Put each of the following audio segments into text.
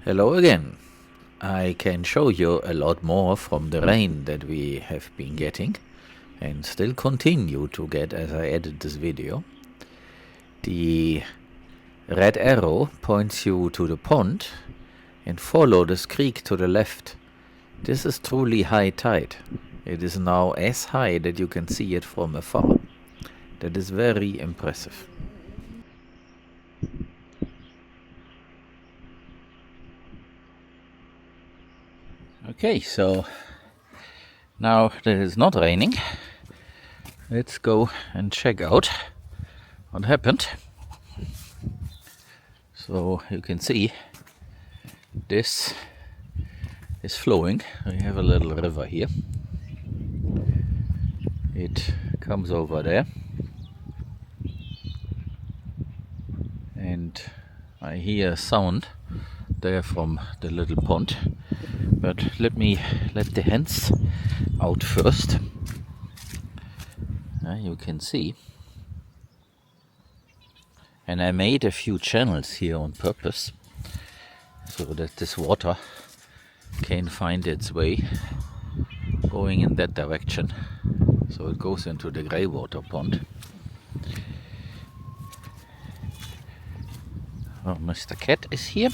Hello again. I can show you a lot more from the rain that we have been getting and still continue to get as I edit this video. The red arrow points you to the pond and follow this creek to the left. This is truly high tide. It is now as high that you can see it from afar. That is very impressive. Okay, so now that it's not raining, let's go and check out what happened. So you can see this is flowing. We have a little river here. It comes over there and I hear a sound there from the little pond, but let me let the hens out first. You can see, and I made a few channels here on purpose so that this water can find its way going in that direction, so it goes into the grey water pond. Oh, Mr. Cat is here.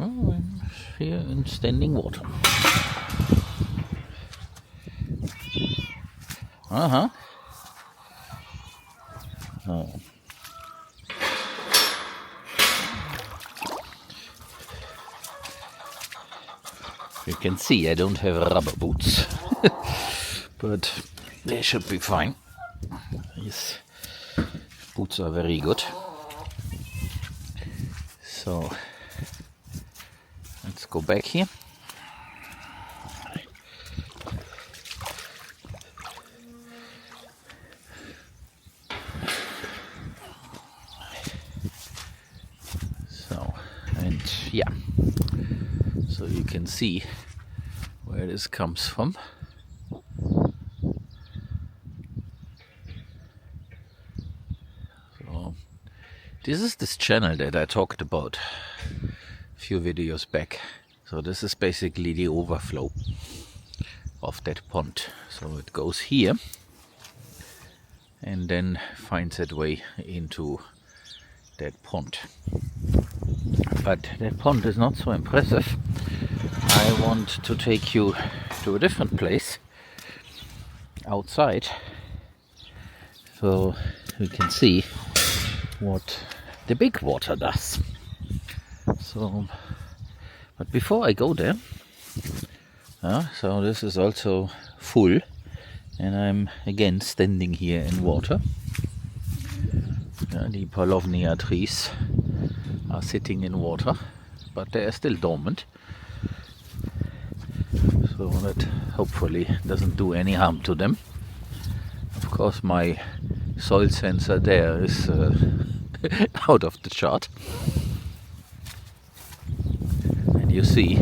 Oh, I'm here in standing water. Oh. You can see I don't have rubber boots, but they should be fine. These boots are very good. So let's go back here. So, and yeah, so you can see where this comes from. So this is this channel that I talked about a few videos back. So this is basically the overflow of that pond. So it goes here and then finds its way into that pond. But that pond is not so impressive. I want to take you to a different place outside so we can see what the big water does. So, but before I go there, so this is also full and I'm again standing here in water. The Palovnia trees are sitting in water, but they are still dormant, so that hopefully doesn't do any harm to them. Of course my soil sensor there is out of the chart, and you see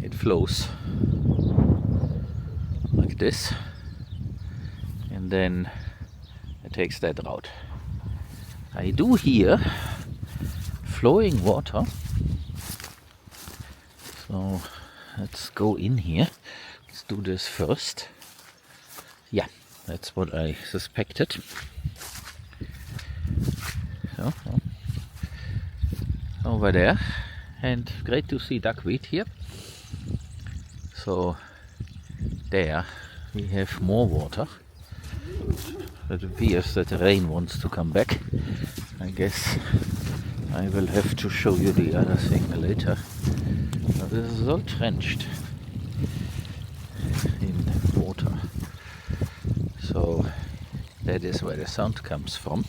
it flows like this, and then it takes that route. I do hear flowing water, so let's go in here. Let's do this first. Yeah, that's what I suspected. So, over there, and great to see duckweed here. So there we have more water. It appears that the rain wants to come back. I guess I will have to show you the other thing later. Now this is all trenched in water. So that is where the sound comes from.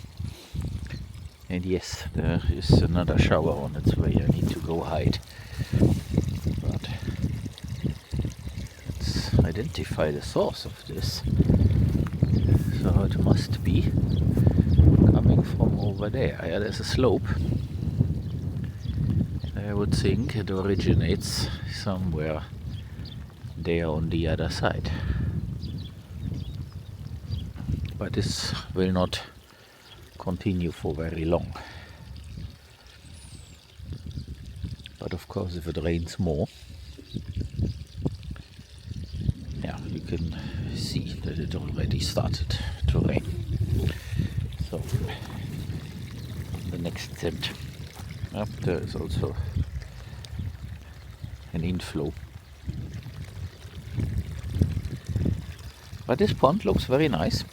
And yes, there is another shower on its way. I need to go hide. But let's identify the source of this. So it must be coming from over there. Yeah, there's a slope. I would think it originates somewhere there on the other side. but this will not continue for very long. But of course, if it rains more, yeah, you can see that it already started to rain. So the next scent, there is also an inflow. But this pond looks very nice.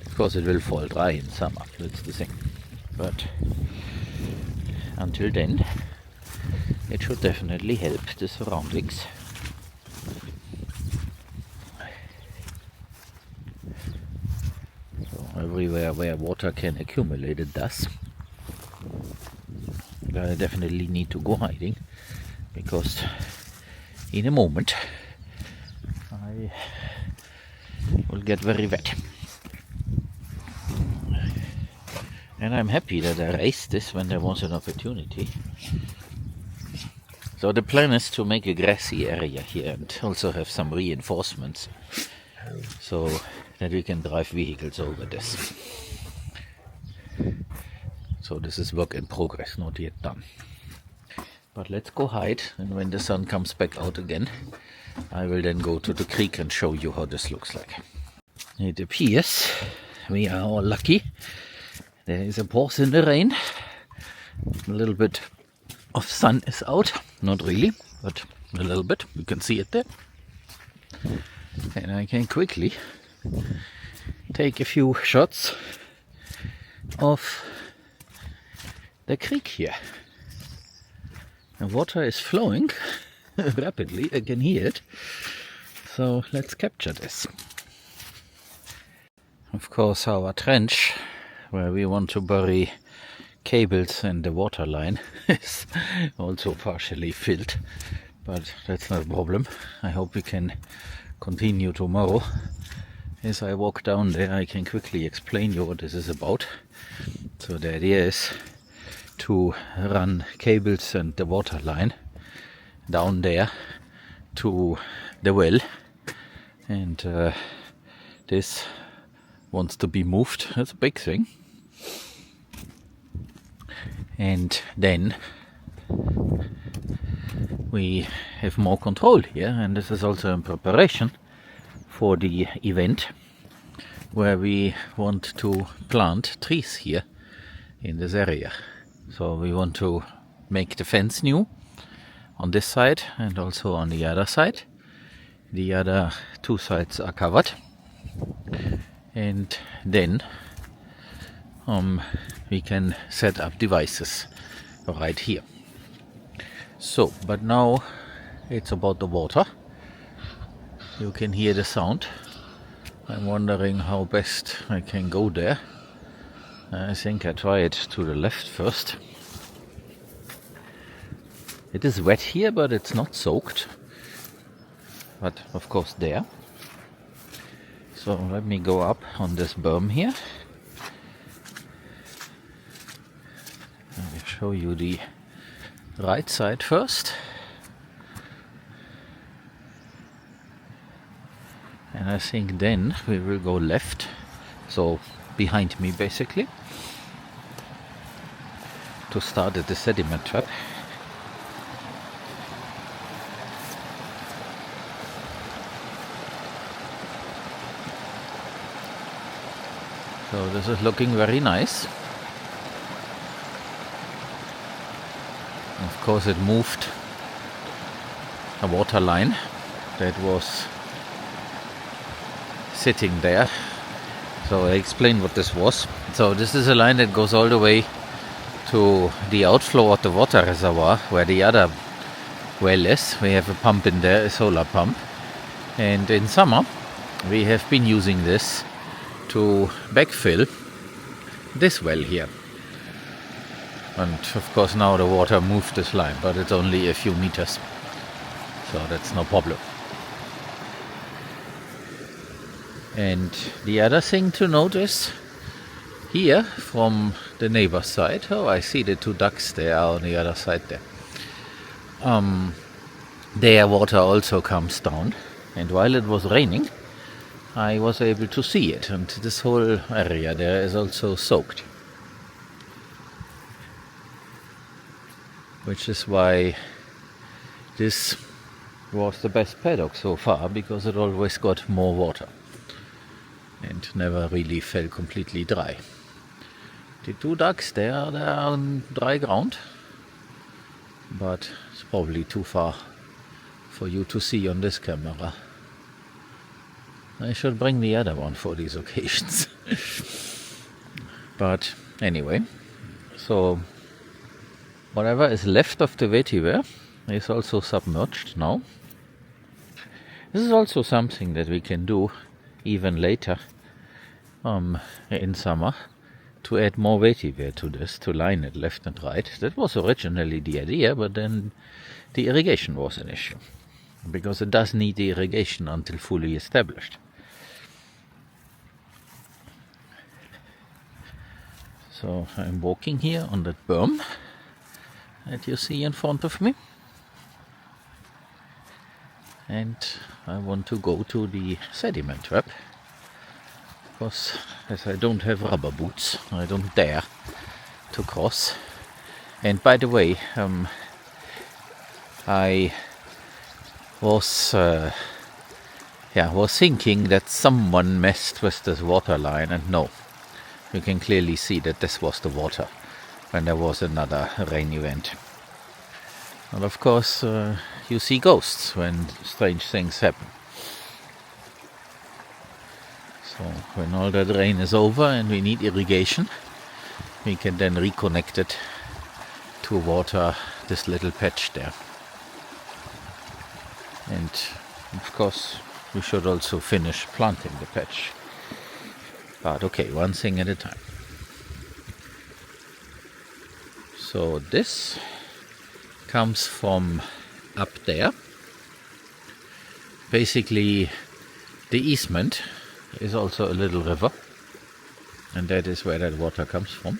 Of course, it will fall dry in summer, that's the thing. But until then, it should definitely help the surroundings. So everywhere where water can accumulate, it does. I definitely need to go hiding, because in a moment I will get very wet. And I'm happy that I raised this when there was an opportunity. So the plan is to make a grassy area here and also have some reinforcements so that we can drive vehicles over this. So this is work in progress, not yet done. But let's go hide, and when the sun comes back out again, I will then go to the creek and show you how this looks like. It appears we are all lucky. There is a pause in the rain. A little bit of sun is out. Not really, but a little bit. You can see it there. And I can quickly take a few shots of the creek here. The water is flowing rapidly. I can hear it. So let's capture this. Of course, our trench, where we want to bury cables and the water line, is also partially filled, but that's not a problem. I hope we can continue tomorrow. As I walk down there, I can quickly explain you what this is about. So the idea is to run cables and the water line down there to the well, and this wants to be moved. That's a big thing. And then we have more control here, and this is also in preparation for the event where we want to plant trees here in this area. So we want to make the fence new on this side and also on the other side. The other two sides are covered, and then we can set up devices right here. So, but now it's about the water. You can hear the sound. I'm wondering how best I can go there. I think I try it to the left first. It is wet here, but it's not soaked. But of course there. So let me go up on this berm here. I'll show you the right side first. And I think then we will go left, so behind me basically, to start at the sediment trap. So this is looking very nice. Of course it moved a water line that was sitting there. So I explained what this was. So this is a line that goes all the way to the outflow of the water reservoir where the other well is. We have a pump in there, a solar pump. And in summer we have been using this to backfill this well here. And of course now the water moved this line, but it's only a few meters, so that's no problem. And the other thing to notice here from the neighbor's side, oh, I see the two ducks there on the other side there. their water also comes down, and while it was raining I was able to see it, and this whole area there is also soaked, which is why this was the best paddock so far, because it always got more water and never really fell completely dry. The two ducks they're on dry ground, but it's probably too far for you to see on this camera. I should bring the other one for these occasions. But anyway, so whatever is left of the vetiver is also submerged now. This is also something that we can do even later in summer, to add more vetiver to this, to line it left and right. That was originally the idea, but then the irrigation was an issue, because it does need the irrigation until fully established. So I'm walking here on that berm that you see in front of me, and I want to go to the sediment trap, because as I don't have rubber boots, I don't dare to cross. And by the way, I was thinking that someone messed with this water line, and no, you can clearly see that this was the water when there was another rain event. And of course you see ghosts when strange things happen. So when all that rain is over and we need irrigation, we can then reconnect it to water this little patch there. And of course we should also finish planting the patch. But okay, one thing at a time. So this comes from up there. Basically the easement is also a little river, and that is where that water comes from.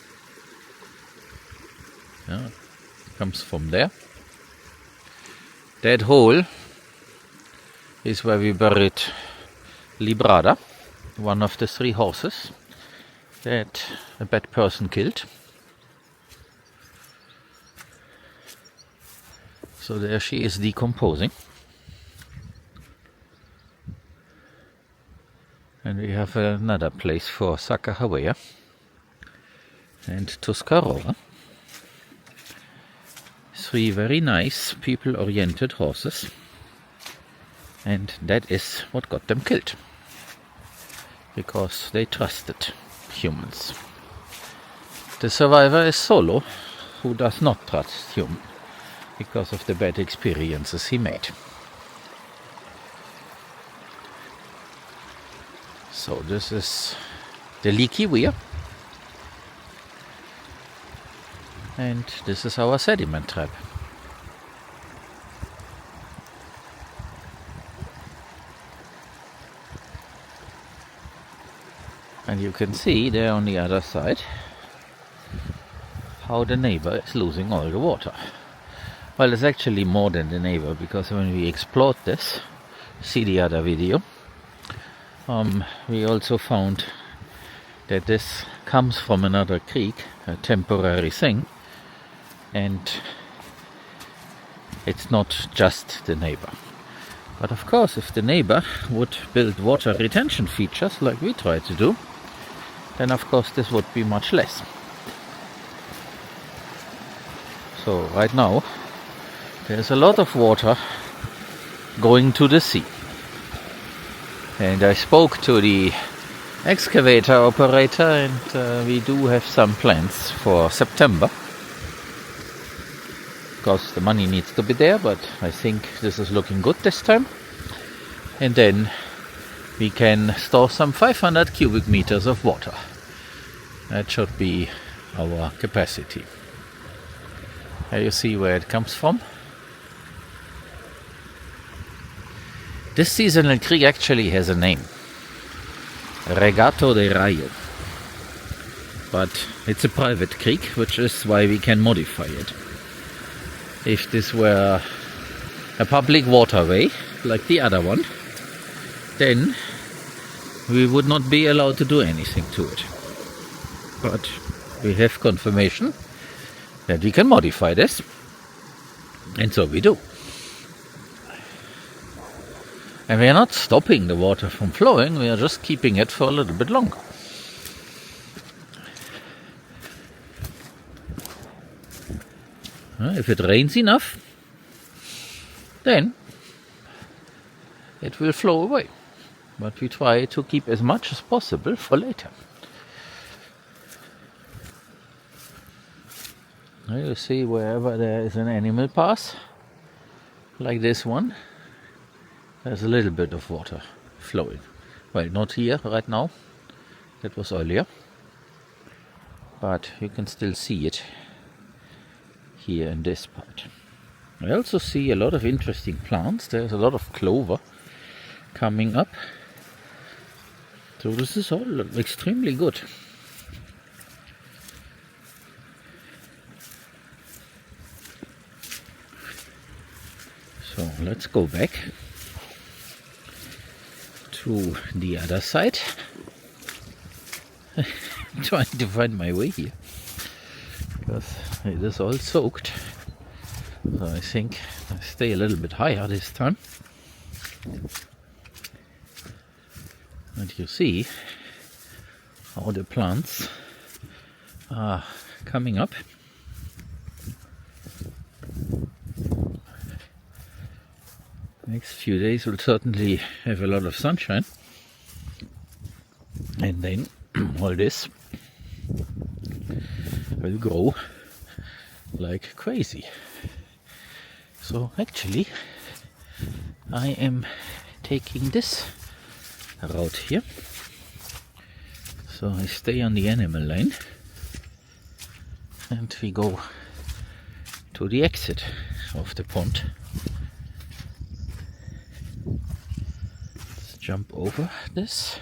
Yeah, comes from there. That hole is where we buried Librada, one of the 3 horses that a bad person killed. So there she is decomposing. And we have another place for Sacahavea and Tuscarora. 3 very nice people-oriented horses, and that is what got them killed, because they trusted humans. The survivor is Solo, who does not trust humans because of the bad experiences he made. So this is the leaky weir, and this is our sediment trap. And you can see there on the other side how the neighbor is losing all the water. Well, it's actually more than the neighbor, because when we explored this, see the other video, we also found that this comes from another creek, a temporary thing, and it's not just the neighbor. But of course, if the neighbor would build water retention features like we try to do, then of course this would be much less. So right now there's a lot of water going to the sea. And I spoke to the excavator operator, and we do have some plans for September. Of course the money needs to be there, but I think this is looking good this time. And then we can store some 500 cubic meters of water. That should be our capacity. Here you see where it comes from. This seasonal creek actually has a name, Regato de Rayo, but it's a private creek, which is why we can modify it. If this were a public waterway like the other one, then we would not be allowed to do anything to it. But we have confirmation that we can modify this, and so we do. And we are not stopping the water from flowing, we are just keeping it for a little bit longer. If it rains enough, then it will flow away. But we try to keep as much as possible for later. Now you see, wherever there is an animal path, like this one, there's a little bit of water flowing. Well, not here right now, that was earlier, but you can still see it here in this part. I also see a lot of interesting plants. There's a lot of clover coming up. So this is all extremely good. So let's go back to the other side. I'm trying to find my way here, because it is all soaked. So I think I stay a little bit higher this time. And you see how the plants are coming up. Next few days will certainly have a lot of sunshine, and then all this will grow like crazy. So actually I am taking this route here. So I stay on the animal lane and we go to the exit of the pond. Let's jump over this.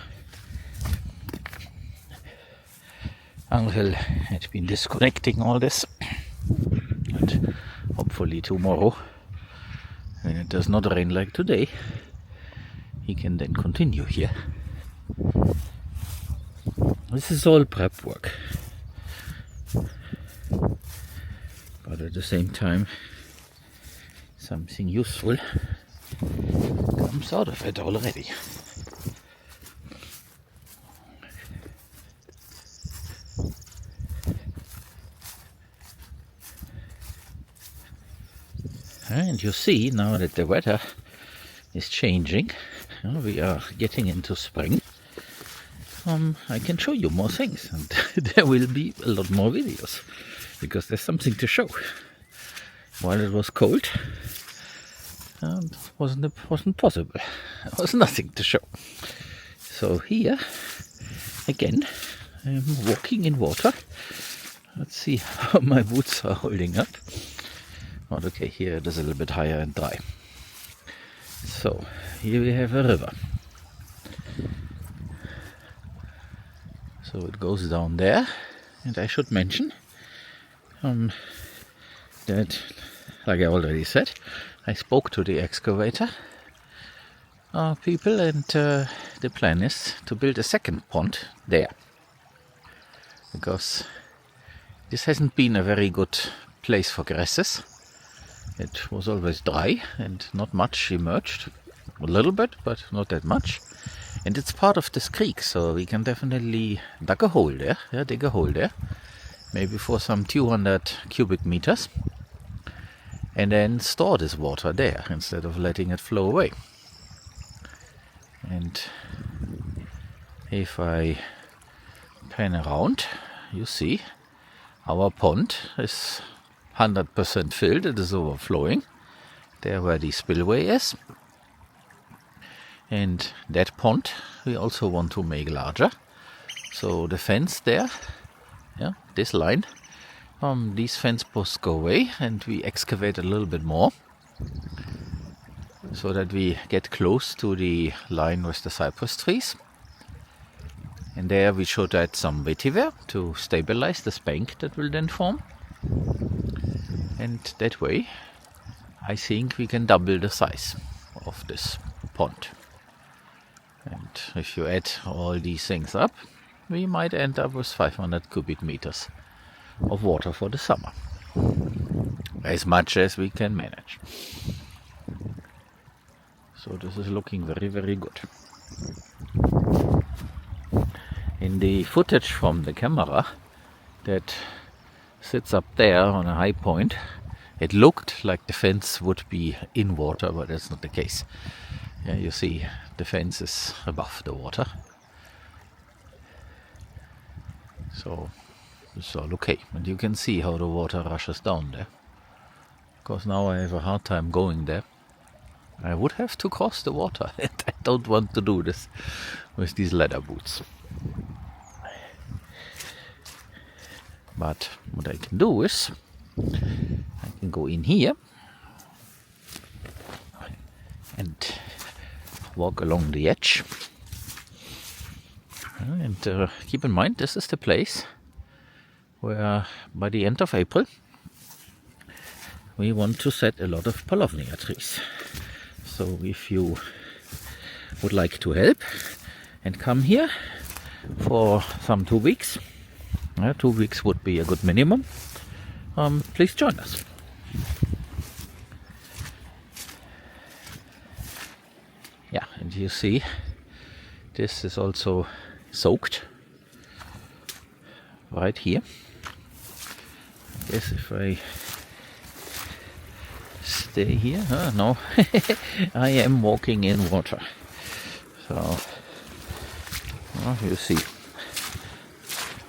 Angel had been disconnecting all this, and hopefully tomorrow, when it does not rain like today, he can then continue here. This is all prep work, but at the same time something useful comes out of it already. And you see, now that the weather is changing, we are getting into spring, I can show you more things, and there will be a lot more videos, because there's something to show. While it was cold, it wasn't possible. There was nothing to show. So here, again, I'm walking in water. Let's see how my boots are holding up. Oh, okay, here it is a little bit higher and dry. So here we have a river. So it goes down there, and I should mention that, like I already said, I spoke to the excavator people, and the plan is to build a second pond there, because this hasn't been a very good place for grasses. It was always dry and not much emerged. A little bit, but not that much. And it's part of this creek, so we can definitely dig a hole there, maybe for some 200 cubic meters, and then store this water there instead of letting it flow away. And if I pan around, you see our pond is 100% filled. It is overflowing there where the spillway is, and that pond we also want to make larger. So the fence there, this line, these fence posts go away, and we excavate a little bit more so that we get close to the line with the cypress trees. And there we should add some vetiver to stabilize this bank that will then form. And that way I think we can double the size of this pond. And if you add all these things up, we might end up with 500 cubic meters of water for the summer. As much as we can manage. So this is looking very, very good. In the footage from the camera that sits up there on a high point, it looked like the fence would be in water, but that's not the case. Yeah, you see the fence is above the water. So it's all okay. And you can see how the water rushes down there. Because now I have a hard time going there. I would have to cross the water, and I don't want to do this with these leather boots. But what I can do is, I can go in here and walk along the edge. And keep in mind, this is the place where by the end of April we want to set a lot of palovnia trees. So if you would like to help and come here for some 2 weeks, 2 weeks would be a good minimum, please join us. Yeah, and you see this is also soaked right here. I guess if I stay here, no, I am walking in water. So, well, you see,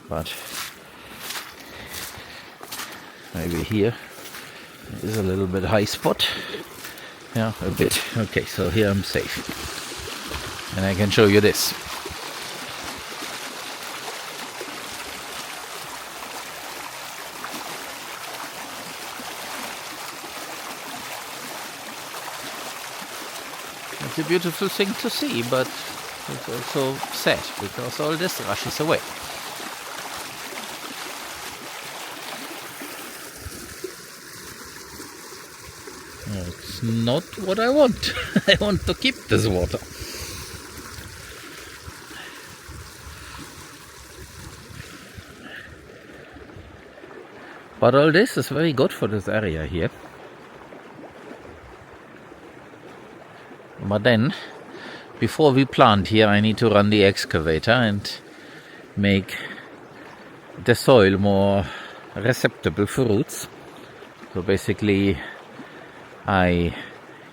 but maybe here is a little bit high spot. Yeah, a bit. Okay, so here I'm safe. And I can show you this. It's a beautiful thing to see, but it's also sad because all this rushes away. It's not what I want. I want to keep this water. But all this is very good for this area here. But then, before we plant here, I need to run the excavator and make the soil more receptible for roots. So basically, I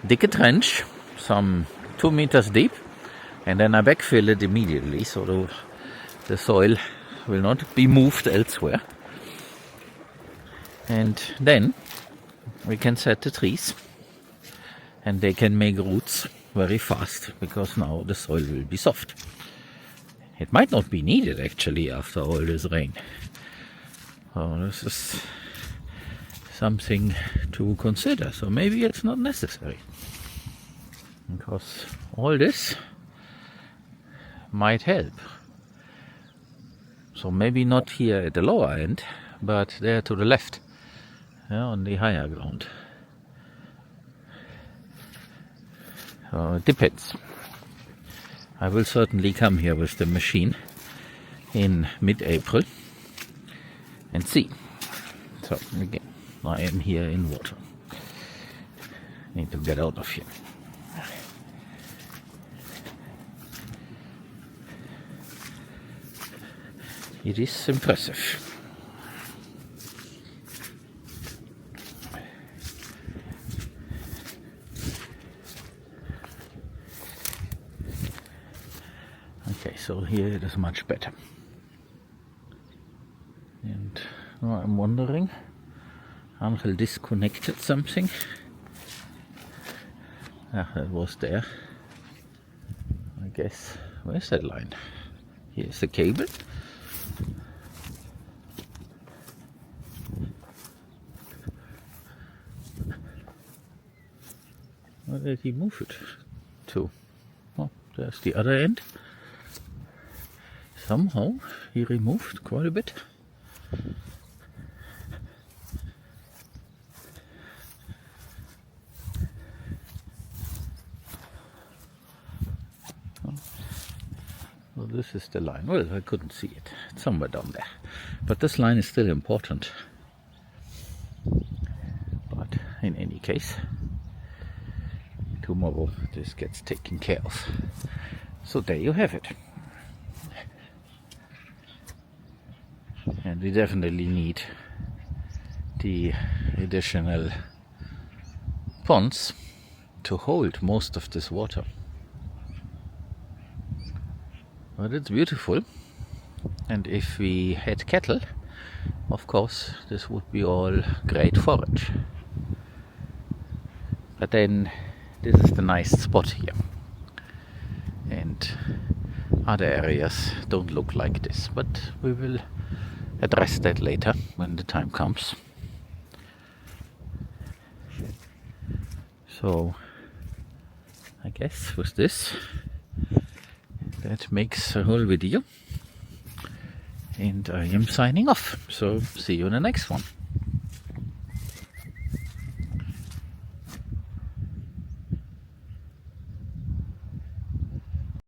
dig a trench some 2 meters deep, and then I backfill it immediately, so the soil will not be moved elsewhere. And then we can set the trees, and they can make roots very fast, because now the soil will be soft. It might not be needed actually after all this rain. So this is something to consider. So maybe it's not necessary, because all this might help. So maybe not here at the lower end, but there to the left, on the higher ground. It depends. I will certainly come here with the machine in mid-April and see. So again, I am here in water. Need to get out of here. It is impressive. Okay, so here it is much better. And now I'm wondering, Angel disconnected something. That was there. I guess, where's that line? Here's the cable. Where did he move it to? Oh, there's the other end. Somehow he removed quite a bit. this is the line. Well, I couldn't see it. It's somewhere down there. But this line is still important. But in any case, tomorrow this gets taken care of. So there you have it. And we definitely need the additional ponds to hold most of this water. But it's beautiful, and if we had cattle, of course this would be all great forage. But then this is the nice spot here, and other areas don't look like this, but we will address that later when the time comes. So I guess with this, that makes a whole video, and I am signing off. So see you in the next one.